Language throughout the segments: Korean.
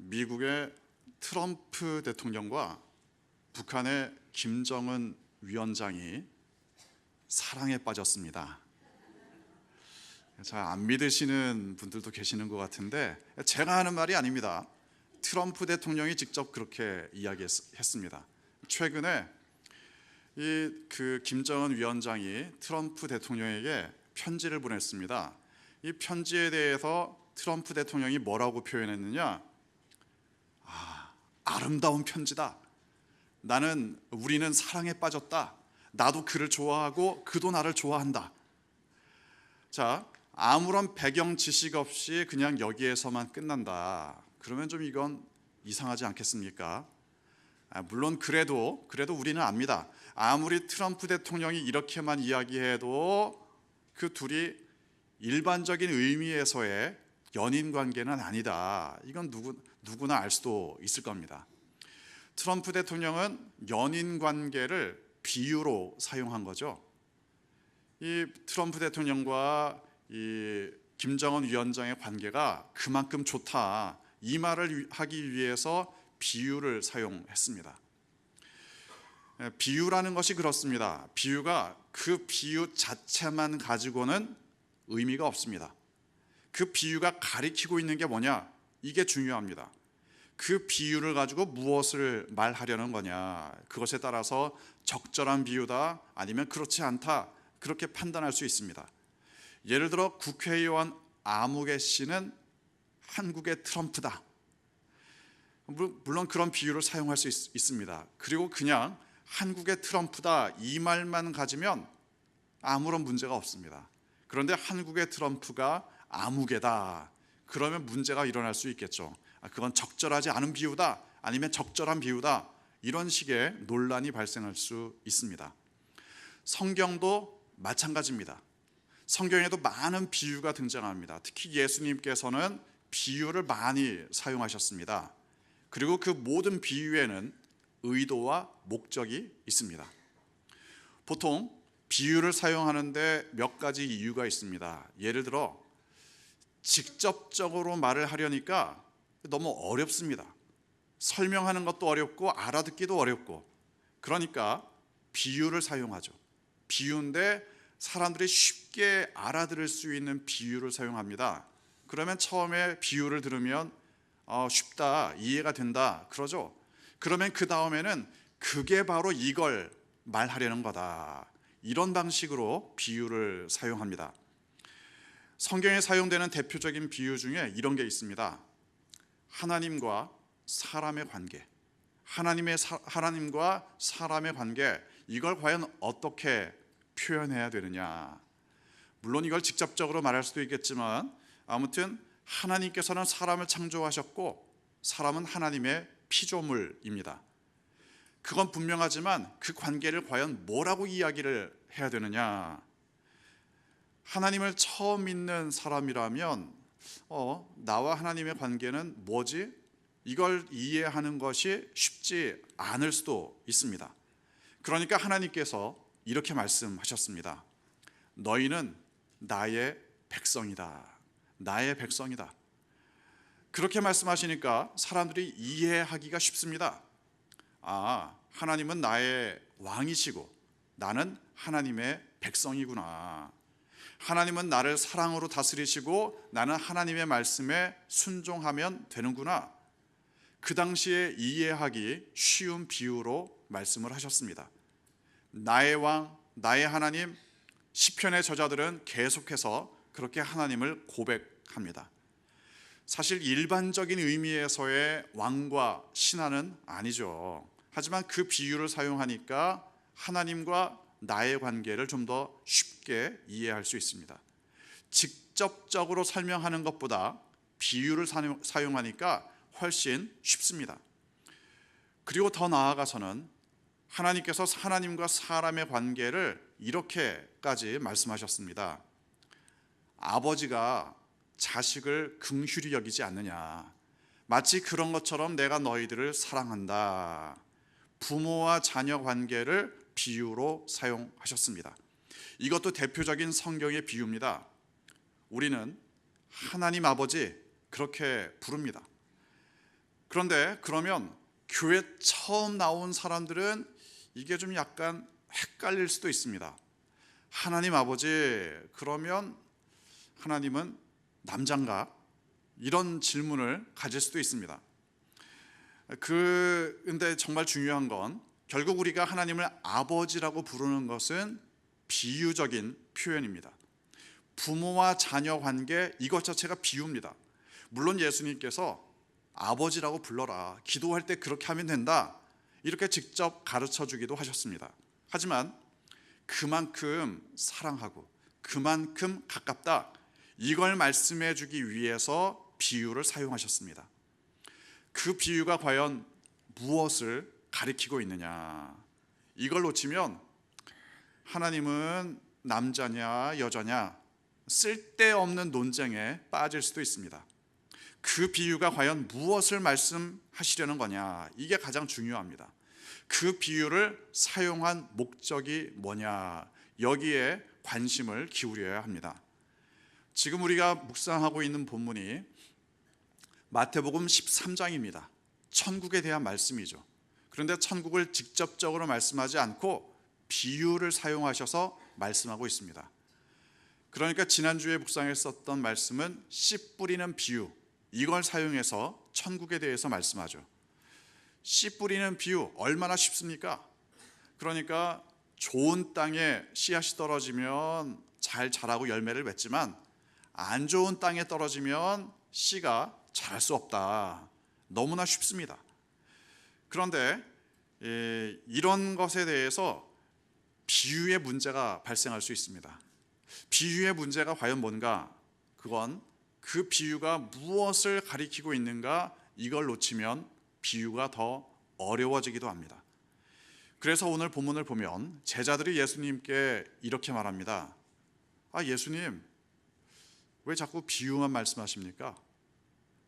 미국의 트럼프 대통령과 북한의 김정은 위원장이 사랑에 빠졌습니다. 잘 안 믿으시는 분들도 계시는 것 같은데 제가 하는 말이 아닙니다. 트럼프 대통령이 직접 그렇게 이야기했습니다. 최근에 그 김정은 위원장이 트럼프 대통령에게 편지를 보냈습니다. 이 편지에 대해서 트럼프 대통령이 뭐라고 표현했느냐? 아름다운 편지다. 우리는 사랑에 빠졌다. 나도 그를 좋아하고 그도 나를 좋아한다. 자, 아무런 배경 지식 없이 그냥 여기에서만 끝난다. 그러면 좀 이건 이상하지 않겠습니까? 물론 그래도 우리는 압니다. 아무리 트럼프 대통령이 이렇게만 이야기해도 그 둘이 일반적인 의미에서의 연인 관계는 아니다. 이건 누구나 알 수도 있을 겁니다. 트럼프 대통령은 연인 관계를 비유로 사용한 거죠. 이 트럼프 대통령과 이 김정은 위원장의 관계가 그만큼 좋다. 이 말을 하기 위해서 비유를 사용했습니다. 비유라는 것이 그렇습니다. 비유가 그 비유 자체만 가지고는 의미가 없습니다. 그 비유가 가리키고 있는 게 뭐냐? 이게 중요합니다. 그 비유를 가지고 무엇을 말하려는 거냐? 그것에 따라서 적절한 비유다 아니면 그렇지 않다 그렇게 판단할 수 있습니다. 예를 들어 국회의원 아무개 씨는 한국의 트럼프다. 물론 그런 비유를 사용할 수 있습니다. 그리고 그냥 한국의 트럼프다 이 말만 가지면 아무런 문제가 없습니다. 그런데 한국의 트럼프가 아무개다. 그러면 문제가 일어날 수 있겠죠. 그건 적절하지 않은 비유다 아니면 적절한 비유다 이런 식의 논란이 발생할 수 있습니다. 성경도 마찬가지입니다. 성경에도 많은 비유가 등장합니다. 특히 예수님께서는 비유를 많이 사용하셨습니다. 그리고 그 모든 비유에는 의도와 목적이 있습니다. 보통 비유를 사용하는데 몇 가지 이유가 있습니다. 예를 들어 직접적으로 말을 하려니까 너무 어렵습니다. 설명하는 것도 어렵고 알아듣기도 어렵고 그러니까 비유를 사용하죠. 비유인데 사람들이 쉽게 알아들을 수 있는 비유를 사용합니다. 그러면 처음에 비유를 들으면 쉽다, 이해가 된다 그러죠. 그러면 그 다음에는 그게 바로 이걸 말하려는 거다. 이런 방식으로 비유를 사용합니다. 성경에 사용되는 대표적인 비유 중에 이런 게 있습니다. 하나님과 사람의 관계, 하나님과 사람의 관계, 이걸 과연 어떻게 표현해야 되느냐. 물론 이걸 직접적으로 말할 수도 있겠지만 아무튼 하나님께서는 사람을 창조하셨고 사람은 하나님의 피조물입니다. 그건 분명하지만 그 관계를 과연 뭐라고 이야기를 해야 되느냐. 하나님을 처음 믿는 사람이라면 나와 하나님의 관계는 뭐지? 이걸 이해하는 것이 쉽지 않을 수도 있습니다. 그러니까 하나님께서 이렇게 말씀하셨습니다. 너희는 나의 백성이다. 나의 백성이다. 그렇게 말씀하시니까 사람들이 이해하기가 쉽습니다. 하나님은 나의 왕이시고 나는 하나님의 백성이구나. 하나님은 나를 사랑으로 다스리시고 나는 하나님의 말씀에 순종하면 되는구나. 그 당시에 이해하기 쉬운 비유로 말씀을 하셨습니다. 나의 왕, 나의 하나님, 시편의 저자들은 계속해서 그렇게 하나님을 고백합니다. 사실 일반적인 의미에서의 왕과 신하는 아니죠. 하지만 그 비유를 사용하니까 하나님과 나의 관계를 좀 더 쉽게 이해할 수 있습니다. 직접적으로 설명하는 것보다 비유를 사용하니까 훨씬 쉽습니다. 그리고 더 나아가서는 하나님께서 하나님과 사람의 관계를 이렇게까지 말씀하셨습니다. 아버지가 자식을 긍휼히 여기지 않느냐. 마치 그런 것처럼 내가 너희들을 사랑한다. 부모와 자녀 관계를 비유로 사용하셨습니다. 이것도 대표적인 성경의 비유입니다. 우리는 하나님 아버지 그렇게 부릅니다. 그런데 그러면 교회 처음 나온 사람들은 이게 좀 약간 헷갈릴 수도 있습니다. 하나님 아버지, 그러면 하나님은 남잔가? 이런 질문을 가질 수도 있습니다. 근데 정말 중요한 건 결국 우리가 하나님을 아버지라고 부르는 것은 비유적인 표현입니다. 부모와 자녀 관계, 이것 자체가 비유입니다. 물론 예수님께서 아버지라고 불러라, 기도할 때 그렇게 하면 된다, 이렇게 직접 가르쳐 주기도 하셨습니다. 하지만 그만큼 사랑하고 그만큼 가깝다, 이걸 말씀해 주기 위해서 비유를 사용하셨습니다. 그 비유가 과연 무엇을 가리키고 있느냐, 이걸 놓치면 하나님은 남자냐 여자냐 쓸데없는 논쟁에 빠질 수도 있습니다. 그 비유가 과연 무엇을 말씀하시려는 거냐, 이게 가장 중요합니다. 그 비유를 사용한 목적이 뭐냐, 여기에 관심을 기울여야 합니다. 지금 우리가 묵상하고 있는 본문이 마태복음 13장입니다. 천국에 대한 말씀이죠. 그런데 천국을 직접적으로 말씀하지 않고 비유를 사용하셔서 말씀하고 있습니다. 그러니까 지난주에 묵상했었던 말씀은 씨 뿌리는 비유, 이걸 사용해서 천국에 대해서 말씀하죠. 씨 뿌리는 비유 얼마나 쉽습니까? 그러니까 좋은 땅에 씨앗이 떨어지면 잘 자라고 열매를 맺지만 안 좋은 땅에 떨어지면 씨가 자랄 수 없다. 너무나 쉽습니다. 그런데 이런 것에 대해서 비유의 문제가 발생할 수 있습니다. 비유의 문제가 과연 뭔가? 그건 그 비유가 무엇을 가리키고 있는가, 이걸 놓치면 비유가 더 어려워지기도 합니다. 그래서 오늘 본문을 보면 제자들이 예수님께 이렇게 말합니다. 예수님, 왜 자꾸 비유만 말씀하십니까?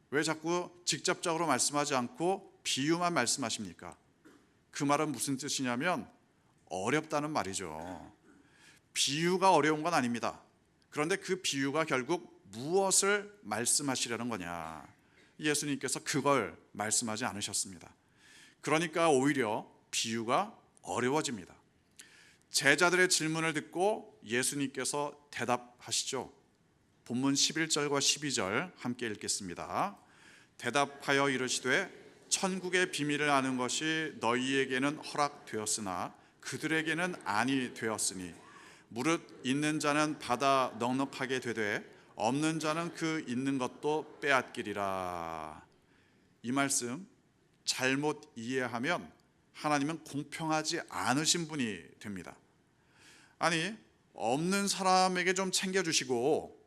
왜 자꾸 직접적으로 말씀하지 않고 비유만 말씀하십니까? 그 말은 무슨 뜻이냐면 어렵다는 말이죠. 비유가 어려운 건 아닙니다. 그런데 그 비유가 결국 무엇을 말씀하시려는 거냐, 예수님께서 그걸 말씀하지 않으셨습니다. 그러니까 오히려 비유가 어려워집니다. 제자들의 질문을 듣고 예수님께서 대답하시죠. 본문 11절과 12절 함께 읽겠습니다. 대답하여 이르시되 천국의 비밀을 아는 것이 너희에게는 허락되었으나 그들에게는 아니 되었으니 무릇 있는 자는 받아 넉넉하게 되되 없는 자는 그 있는 것도 빼앗기리라. 이 말씀 잘못 이해하면 하나님은 공평하지 않으신 분이 됩니다. 아니, 없는 사람에게 좀 챙겨주시고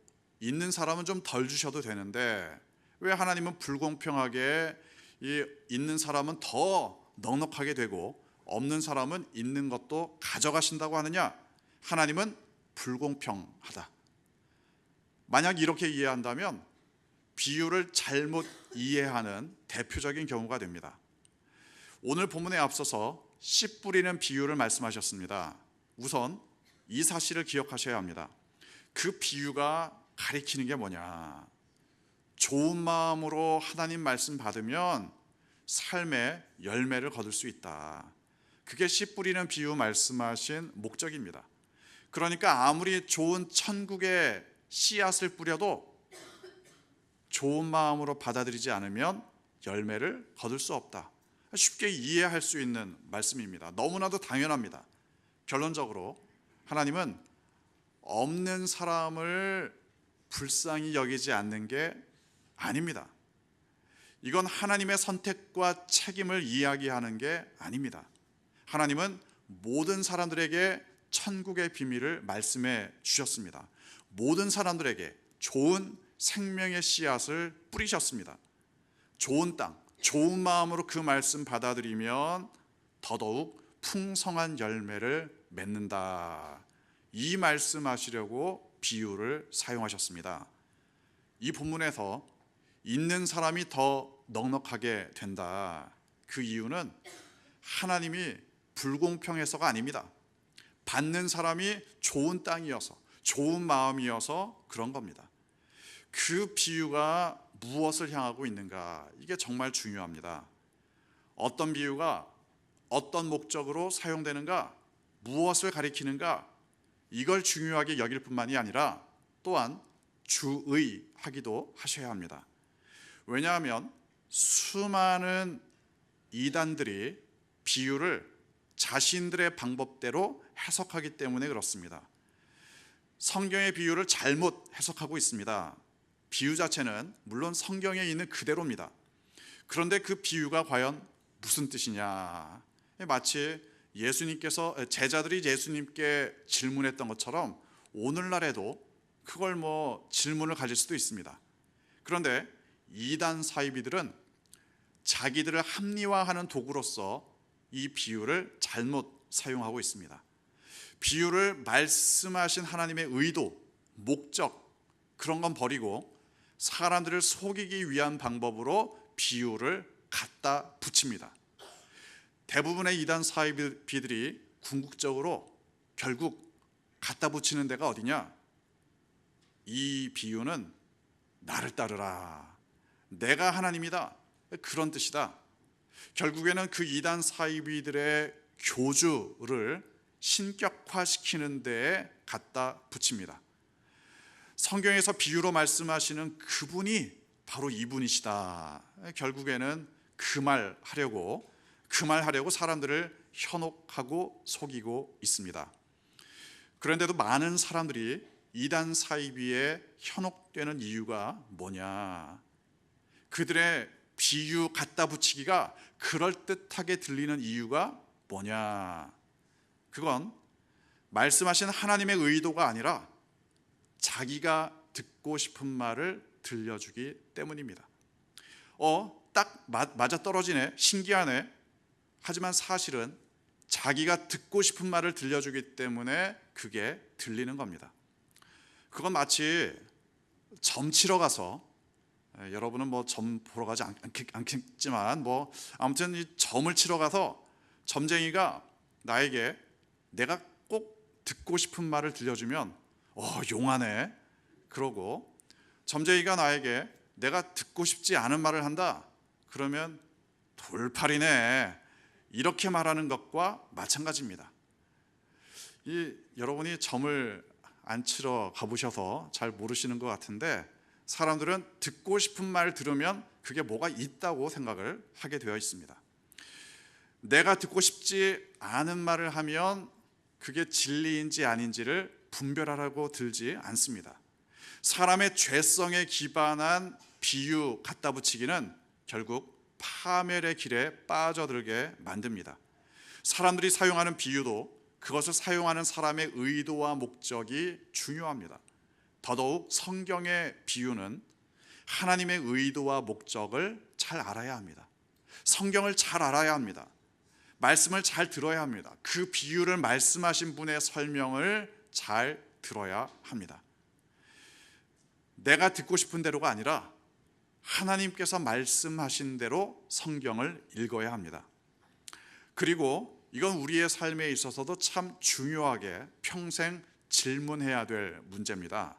있는 사람은 좀 덜 주셔도 되는데 왜 하나님은 불공평하게 있는 사람은 더 넉넉하게 되고 없는 사람은 있는 것도 가져가신다고 하느냐? 하나님은 불공평하다. 만약 이렇게 이해한다면 비유를 잘못 이해하는 대표적인 경우가 됩니다. 오늘 본문에 앞서서 씨 뿌리는 비유를 말씀하셨습니다. 우선 이 사실을 기억하셔야 합니다. 그 비유가 가리키는 게 뭐냐? 좋은 마음으로 하나님 말씀 받으면 삶의 열매를 거둘 수 있다. 그게 씨 뿌리는 비유 말씀하신 목적입니다. 그러니까 아무리 좋은 천국의 씨앗을 뿌려도 좋은 마음으로 받아들이지 않으면 열매를 거둘 수 없다. 쉽게 이해할 수 있는 말씀입니다. 너무나도 당연합니다. 결론적으로 하나님은 없는 사람을 불쌍히 여기지 않는 게 아닙니다. 이건 하나님의 선택과 책임을 이야기하는 게 아닙니다. 하나님은 모든 사람들에게 천국의 비밀을 말씀해 주셨습니다. 모든 사람들에게 좋은 생명의 씨앗을 뿌리셨습니다. 좋은 땅, 좋은 마음으로 그 말씀 받아들이면 더더욱 풍성한 열매를 맺는다. 이 말씀하시려고 비유를 사용하셨습니다. 이 본문에서 있는 사람이 더 넉넉하게 된다. 그 이유는 하나님이 불공평해서가 아닙니다. 받는 사람이 좋은 땅이어서, 좋은 마음이어서 그런 겁니다. 그 비유가 무엇을 향하고 있는가? 이게 정말 중요합니다. 어떤 비유가 어떤 목적으로 사용되는가? 무엇을 가리키는가? 이걸 중요하게 여길 뿐만이 아니라 또한 주의하기도 하셔야 합니다. 왜냐하면 수많은 이단들이 비유를 자신들의 방법대로 해석하기 때문에 그렇습니다. 성경의 비유를 잘못 해석하고 있습니다. 비유 자체는 물론 성경에 있는 그대로입니다. 그런데 그 비유가 과연 무슨 뜻이냐? 마치 제자들이 예수님께 질문했던 것처럼 오늘날에도 그걸 질문을 가질 수도 있습니다. 그런데 이단 사이비들은 자기들을 합리화하는 도구로서 이 비유를 잘못 사용하고 있습니다. 비유를 말씀하신 하나님의 의도, 목적 그런 건 버리고 사람들을 속이기 위한 방법으로 비유를 갖다 붙입니다. 대부분의 이단 사이비들이 궁극적으로 결국 갖다 붙이는 데가 어디냐? 이 비유는 나를 따르라, 내가 하나님이다, 그런 뜻이다. 결국에는 그 이단 사이비들의 교주를 신격화시키는 데에 갖다 붙입니다. 성경에서 비유로 말씀하시는 그분이 바로 이분이시다. 결국에는 그 말 하려고 사람들을 현혹하고 속이고 있습니다. 그런데도 많은 사람들이 이단 사이비에 현혹되는 이유가 뭐냐? 그들의 비유 갖다 붙이기가 그럴듯하게 들리는 이유가 뭐냐? 그건 말씀하신 하나님의 의도가 아니라 자기가 듣고 싶은 말을 들려주기 때문입니다. 딱 맞아떨어지네, 신기하네. 하지만 사실은 자기가 듣고 싶은 말을 들려주기 때문에 그게 들리는 겁니다. 그건 마치 점 치러 가서, 여러분은 점 보러 가지 않겠지만 아무튼 이 점을 치러 가서 점쟁이가 나에게 내가 꼭 듣고 싶은 말을 들려주면 용하네 그러고, 점쟁이가 나에게 내가 듣고 싶지 않은 말을 한다 그러면 돌팔이네 이렇게 말하는 것과 마찬가지입니다. 여러분이 점을 안 치러 가보셔서 잘 모르시는 것 같은데, 사람들은 듣고 싶은 말 들으면 그게 뭐가 있다고 생각을 하게 되어 있습니다. 내가 듣고 싶지 않은 말을 하면 그게 진리인지 아닌지를 분별하라고 들지 않습니다. 사람의 죄성에 기반한 비유 갖다 붙이기는 결국 파멸의 길에 빠져들게 만듭니다. 사람들이 사용하는 비유도 그것을 사용하는 사람의 의도와 목적이 중요합니다. 더더욱 성경의 비유는 하나님의 의도와 목적을 잘 알아야 합니다. 성경을 잘 알아야 합니다. 말씀을 잘 들어야 합니다. 그 비유를 말씀하신 분의 설명을 잘 들어야 합니다. 내가 듣고 싶은 대로가 아니라 하나님께서 말씀하신 대로 성경을 읽어야 합니다. 그리고 이건 우리의 삶에 있어서도 참 중요하게 평생 질문해야 될 문제입니다.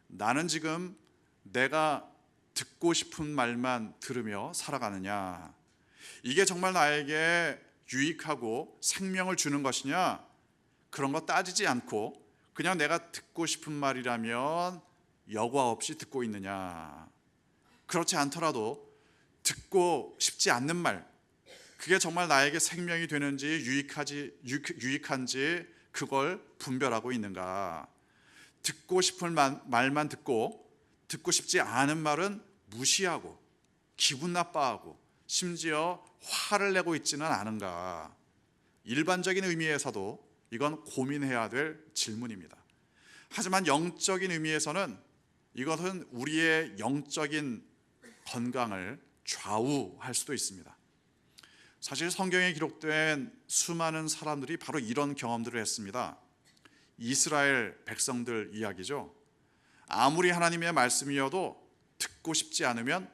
나는 지금 내가 듣고 싶은 말만 들으며 살아가느냐? 이게 정말 나에게 유익하고 생명을 주는 것이냐? 그런 거 따지지 않고 그냥 내가 듣고 싶은 말이라면 여과 없이 듣고 있느냐? 그렇지 않더라도 듣고 싶지 않는 말, 그게 정말 나에게 생명이 되는지 유익한지 그걸 분별하고 있는가? 듣고 싶은 말만 듣고 싶지 않은 말은 무시하고 기분 나빠하고 심지어 화를 내고 있지는 않은가? 일반적인 의미에서도 이건 고민해야 될 질문입니다. 하지만 영적인 의미에서는 이것은 우리의 영적인 건강을 좌우할 수도 있습니다. 사실 성경에 기록된 수많은 사람들이 바로 이런 경험들을 했습니다. 이스라엘 백성들 이야기죠. 아무리 하나님의 말씀이어도 듣고 싶지 않으면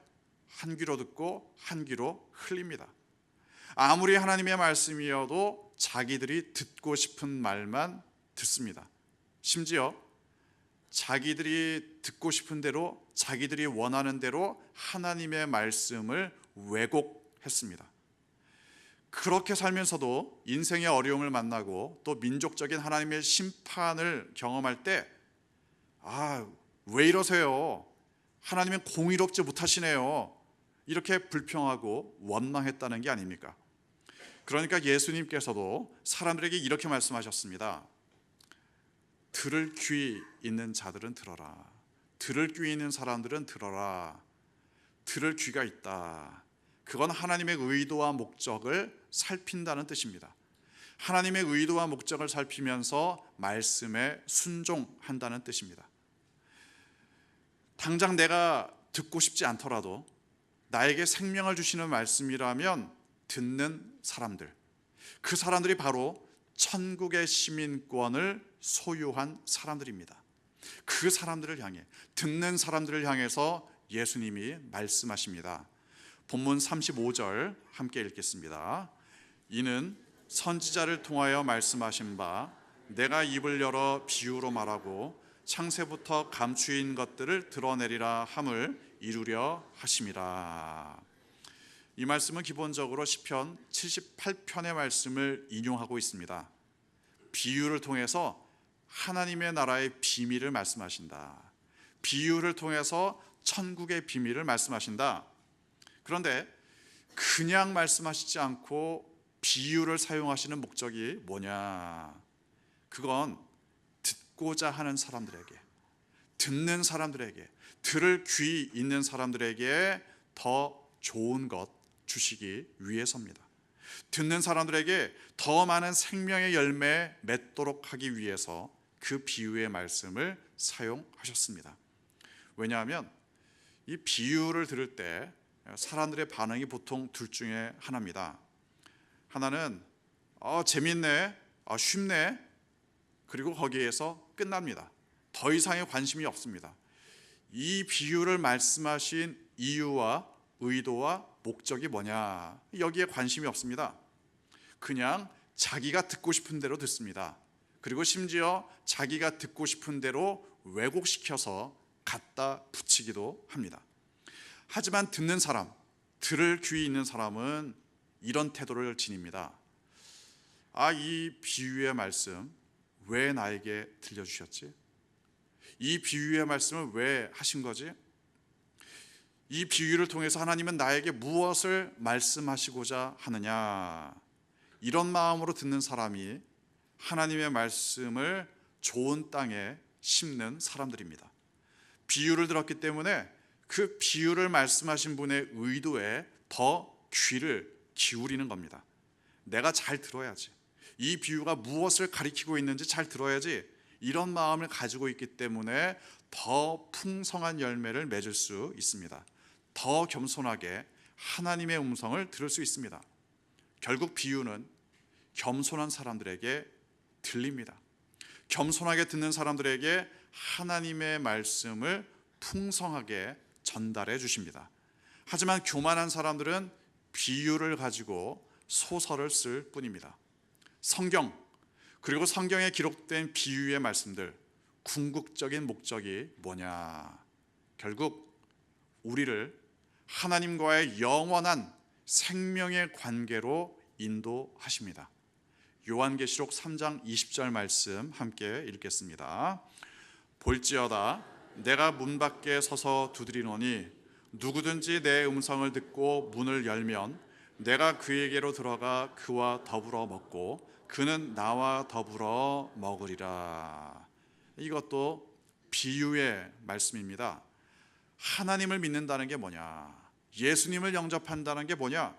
한 귀로 듣고 한 귀로 흘립니다. 아무리 하나님의 말씀이어도 자기들이 듣고 싶은 말만 듣습니다. 심지어 자기들이 듣고 싶은 대로, 자기들이 원하는 대로 하나님의 말씀을 왜곡했습니다. 그렇게 살면서도 인생의 어려움을 만나고 또 민족적인 하나님의 심판을 경험할 때, 왜 이러세요? 하나님은 공의롭지 못하시네요. 이렇게 불평하고 원망했다는 게 아닙니까? 그러니까 예수님께서도 사람들에게 이렇게 말씀하셨습니다. 들을 귀 있는 자들은 들어라. 들을 귀 있는 사람들은 들어라. 들을 귀가 있다. 그건 하나님의 의도와 목적을 살핀다는 뜻입니다. 하나님의 의도와 목적을 살피면서 말씀에 순종한다는 뜻입니다. 당장 내가 듣고 싶지 않더라도 나에게 생명을 주시는 말씀이라면 듣는 사람들, 그 사람들이 바로 천국의 시민권을 소유한 사람들입니다. 그 사람들을 향해, 듣는 사람들을 향해서 예수님이 말씀하십니다. 본문 35절 함께 읽겠습니다. 이는 선지자를 통하여 말씀하신 바 내가 입을 열어 비유로 말하고 창세부터 감추인 것들을 드러내리라 함을 이루려 하심이라. 이 말씀은 기본적으로 시편 78편의 말씀을 인용하고 있습니다. 비유를 통해서 하나님의 나라의 비밀을 말씀하신다. 비유를 통해서 천국의 비밀을 말씀하신다. 그런데 그냥 말씀하시지 않고 비유를 사용하시는 목적이 뭐냐? 그건 듣고자 하는 사람들에게, 듣는 사람들에게, 들을 귀 있는 사람들에게 더 좋은 것 주시기 위해서입니다. 듣는 사람들에게 더 많은 생명의 열매 맺도록 하기 위해서 그 비유의 말씀을 사용하셨습니다. 왜냐하면 이 비유를 들을 때 사람들의 반응이 보통 둘 중에 하나입니다. 하나는 재밌네, 쉽네, 그리고 거기에서 끝납니다. 더 이상의 관심이 없습니다. 이 비유를 말씀하신 이유와 의도와 목적이 뭐냐, 여기에 관심이 없습니다. 그냥 자기가 듣고 싶은 대로 듣습니다. 그리고 심지어 자기가 듣고 싶은 대로 왜곡시켜서 갖다 붙이기도 합니다. 하지만 듣는 사람, 들을 귀 있는 사람은 이런 태도를 지닙니다. 이 비유의 말씀 왜 나에게 들려주셨지? 이 비유의 말씀을 왜 하신 거지? 이 비유를 통해서 하나님은 나에게 무엇을 말씀하시고자 하느냐? 이런 마음으로 듣는 사람이 하나님의 말씀을 좋은 땅에 심는 사람들입니다. 비유를 들었기 때문에 그 비유를 말씀하신 분의 의도에 더 귀를 기울이는 겁니다. 내가 잘 들어야지. 이 비유가 무엇을 가리키고 있는지 잘 들어야지. 이런 마음을 가지고 있기 때문에 더 풍성한 열매를 맺을 수 있습니다. 더 겸손하게 하나님의 음성을 들을 수 있습니다. 결국 비유는 겸손한 사람들에게 들립니다. 겸손하게 듣는 사람들에게 하나님의 말씀을 풍성하게 전달해 주십니다. 하지만 교만한 사람들은 비유를 가지고 소설을 쓸 뿐입니다. 성경, 그리고 성경에 기록된 비유의 말씀들, 궁극적인 목적이 뭐냐? 결국 우리를 하나님과의 영원한 생명의 관계로 인도하십니다. 요한계시록 3장 20절 말씀 함께 읽겠습니다. 볼지어다 내가 문 밖에 서서 두드리노니 누구든지 내 음성을 듣고 문을 열면 내가 그에게로 들어가 그와 더불어 먹고 그는 나와 더불어 먹으리라. 이것도 비유의 말씀입니다. 하나님을 믿는다는 게 뭐냐? 예수님을 영접한다는 게 뭐냐?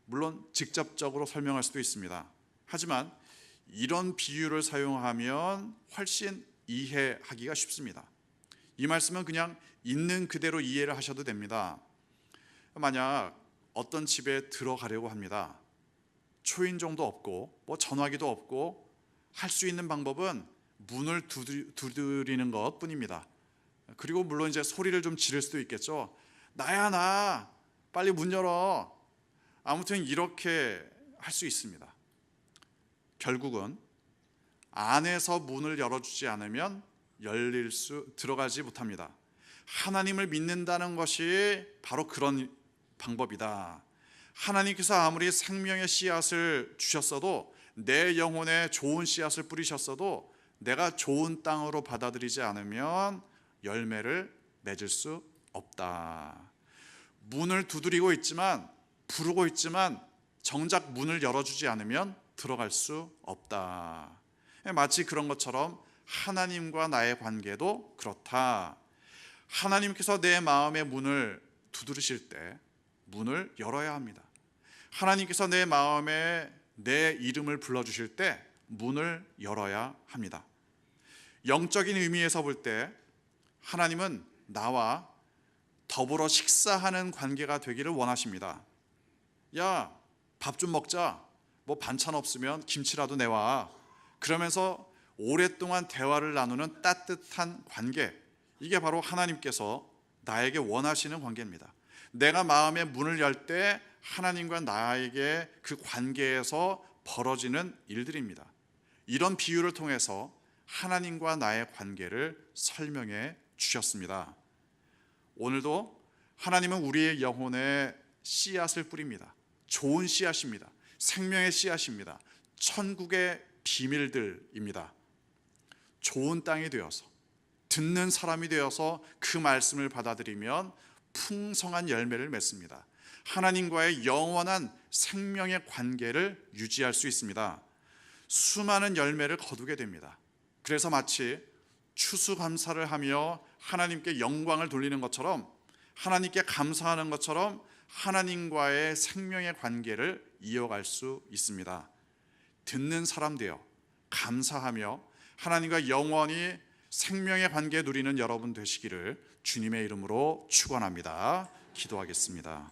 물론 직접적으로 설명할 수도 있습니다. 하지만 이런 비유를 사용하면 훨씬 이해하기가 쉽습니다. 이 말씀은 그냥 있는 그대로 이해를 하셔도 됩니다. 만약 어떤 집에 들어가려고 합니다. 초인종도 없고 전화기도 없고 할 수 있는 방법은 문을 두드리는 것 뿐입니다. 그리고 물론 이제 소리를 좀 지를 수도 있겠죠. 나야 나 빨리 문 열어. 아무튼 이렇게 할 수 있습니다. 결국은 안에서 문을 열어주지 않으면 들어가지 못합니다. 하나님을 믿는다는 것이 바로 그런 방법이다. 하나님께서 아무리 생명의 씨앗을 주셨어도, 내 영혼에 좋은 씨앗을 뿌리셨어도 내가 좋은 땅으로 받아들이지 않으면 열매를 맺을 수 없다. 문을 두드리고 있지만, 부르고 있지만 정작 문을 열어주지 않으면 들어갈 수 없다. 마치 그런 것처럼 하나님과 나의 관계도 그렇다. 하나님께서 내 마음의 문을 두드리실 때 문을 열어야 합니다. 하나님께서 내 마음에 내 이름을 불러주실 때 문을 열어야 합니다. 영적인 의미에서 볼 때 하나님은 나와 더불어 식사하는 관계가 되기를 원하십니다. 야, 밥 좀 먹자. 뭐 반찬 없으면 김치라도 내와. 그러면서 오랫동안 대화를 나누는 따뜻한 관계, 이게 바로 하나님께서 나에게 원하시는 관계입니다. 내가 마음의 문을 열 때 하나님과 나에게 그 관계에서 벌어지는 일들입니다. 이런 비유를 통해서 하나님과 나의 관계를 설명해 주셨습니다. 오늘도 하나님은 우리의 영혼에 씨앗을 뿌립니다. 좋은 씨앗입니다. 생명의 씨앗입니다. 천국의 비밀들입니다. 좋은 땅이 되어서, 듣는 사람이 되어서 그 말씀을 받아들이면 풍성한 열매를 맺습니다. 하나님과의 영원한 생명의 관계를 유지할 수 있습니다. 수많은 열매를 거두게 됩니다. 그래서 마치 추수감사를 하며 하나님께 영광을 돌리는 것처럼, 하나님께 감사하는 것처럼 하나님과의 생명의 관계를 이어갈 수 있습니다. 듣는 사람 되어 감사하며 하나님과 영원히 생명의 관계 누리는 여러분 되시기를 주님의 이름으로 축원합니다. 기도하겠습니다.